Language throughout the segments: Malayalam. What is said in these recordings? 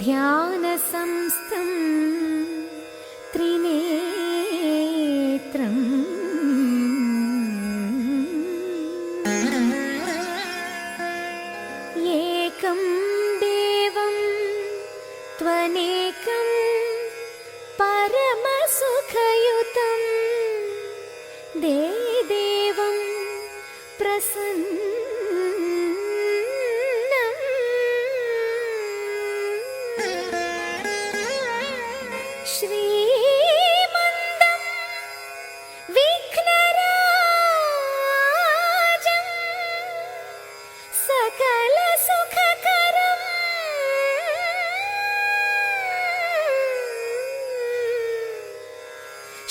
ധ്യാനസംസ്ഥം ത്രിനേത്രം ഏകം ദേവം ത്വനേകം പരമസുഖയുതം ദേവം പ്രസന്നം ശ്രീമന്തം വിഘ്നരാജം സകല സുഖകരം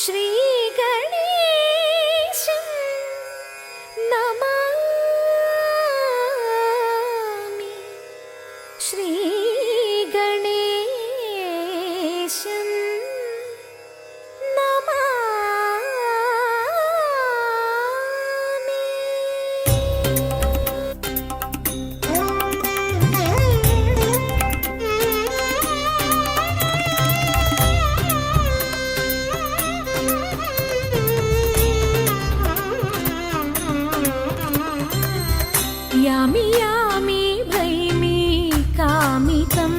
ശ്രീ ഗണേശം നമാമി ശ്രീ ഗണേശം നമാമി. യാമി യാമി ഭൈമി കാമിതം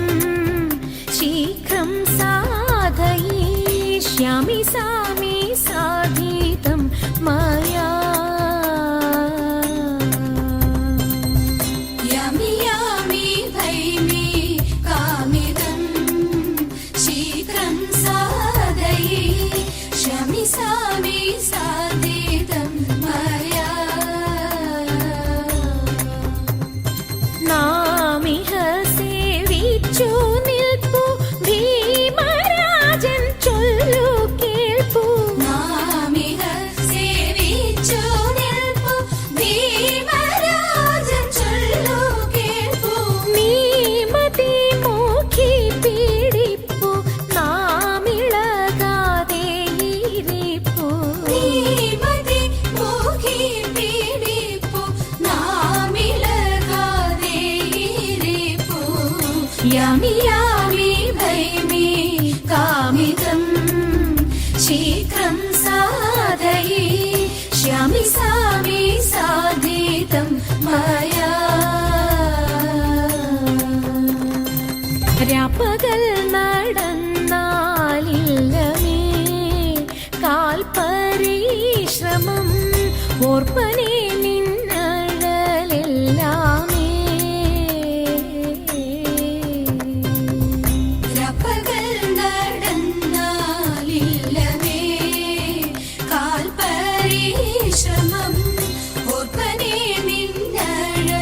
ശീഘ്രം സാധയിഷ്യാമി സാമി സാധിതം മയാ. യാമി യാമി ഭൈമി കാമിതം ശീഘ്രം സാധയിഷ്യാമി സാമി സാധിതം മയാ. നാമിഹ സേവിച്ചു നിൽപ്പു ഭീമരാജൻ ചൊല്ലു കേൾപ്പു. നാമിഹ സേവിച്ചു നിൽപ്പു ഭീമരാജൻ ചൊല്ലു കേൾപ്പു. നീമതി മോഖി പീഡിപ്പു നാമിളകാതെ ഇരിപ്പു. നീമതി മോഹി പീഡിപ്പു നാമിളകാതെ ഇരിപ്പു. യാമി യാമി ഭൈമി കാമിതം ശീഘ്രം സാധയിഷ്യാമി സാമി സാധിതം മയാ. രാപ്പകൽ നടന്നാലില്ലമേ കാൽപരിശ്രമം ഓർപ്പനെ നിന്നഴലെല്ലാമേ. രപ്പകൽ നടന്നാലില്ലമേ കാൽപരിശ്രമം ഓർപ്പനെ നിന്നഴലെല്ലാമേ.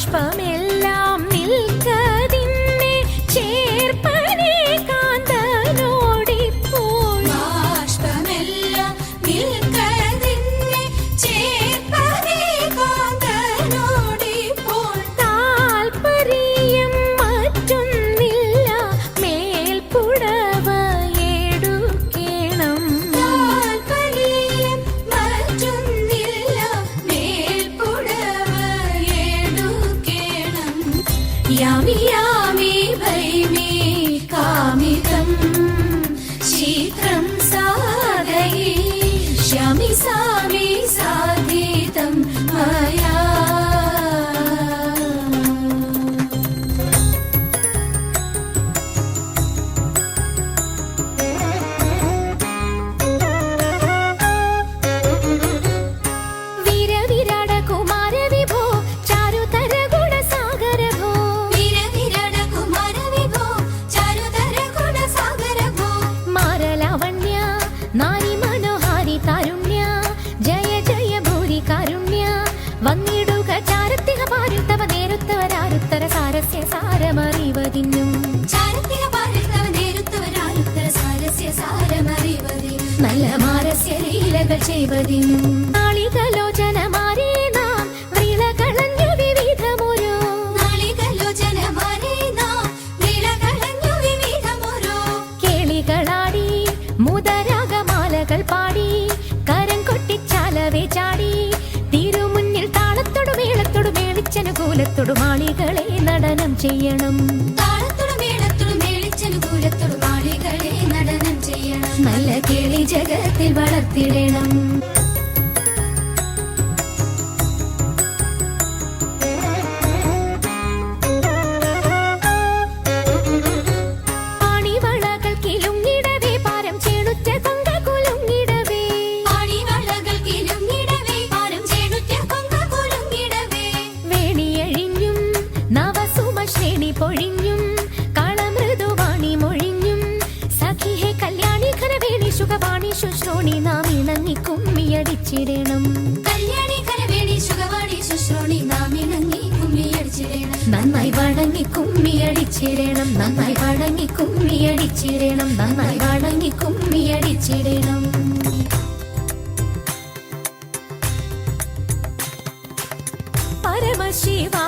ബാഷ്പമെല്ലാം നിൽക്കതിന്നെ ചേർപ്പനെ കാന്തനോടിപ്പോൾ. ബാഷ്പമെല്ലാം നിൽക്കതിന്നെ ചേർപ്പനെ കാന്തനോടിപ്പോൾ. താൽപര്യം മറ്റൊന്നില്ല മേൽപ്പുടവ എടുക്കണം. താൽപര്യം മറ്റൊന്നില്ല മേൽപ്പുടവ എടുക്കണം. യാമി യാമി ഭൈമി കാമിതം ശീഘ്രം സാധയിഷ്യാമി സാമി സാധിതം മയാ. വീരവിരാട കുമാര വിഭോ ചാരുതര ഗുണസാഗര ഭോ. വിരവിരട കുമാര വിഭോ ചാരുതര ഗുണസാഗര ഭോ. മാരലാവണ്യ നാരി മനോഹാരി താരുണ്യ ജയ ജയ ഭൂരി കാരുണ്യ. വന്നിടുക ചാരത്തിക പാരിൽ തവ നേരുത്തവരാരുത്തര സാരസ്യ സാരമറിവതിന്നും. ചാരത്തിക പാരിതവ നേരുത്തവരാരുത്തര സാരസ്യ സാരമറിവതിനും. നല്ല മാരസ്യ ലീലകൾ ചെയ്വതിനും. നാളികലോചനമാരേ നാം വ്രീളകളഞ്ഞു വിവിധമൊരു. നാളികലോചനമാരേ നാം വിളകളഞ്ഞു വിവിധമൊരു. കേളികളാടി മുതരാഗമാലകൾ പാടി കരം കൊട്ടിച്ചാലവേ ചാടി തിരുമുന്നിൽ താളത്തൊടുമേ കൂലത്തോടും ആളികളെ നടനം ചെയ്യണം. താളത്തോടും മേളത്തോടും മേളിച്ചനുകൂലത്തോടും ആളികളെ നടനം ചെയ്യണം. നല്ല കേളി ജഗത്തിൽ വളർത്തിടണം. പൊഴിഞ്ഞും കളമൃദുവാണി മൊഴിഞ്ഞും സഖിഹെ കല്യാണി ഖരവേണി ശുഖവാണി ശുശ്രോണി നാം ഇണങ്ങി കുമ്മിയടിച്ചിടണം. കല്യാണി കരവേണി സുഖവാണി ശുശ്രോണി നാം ഇണങ്ങി കുമ്മിയടിച്ചിടണം. നന്നായി വഴങ്ങി കുമ്മിയടിച്ചിടണം. നന്നായി വഴങ്ങി കുമ്മിയടിച്ചിടണം. നന്നായി വഴങ്ങി കുമ്മിയടിച്ചിടണം. പരമശിവാ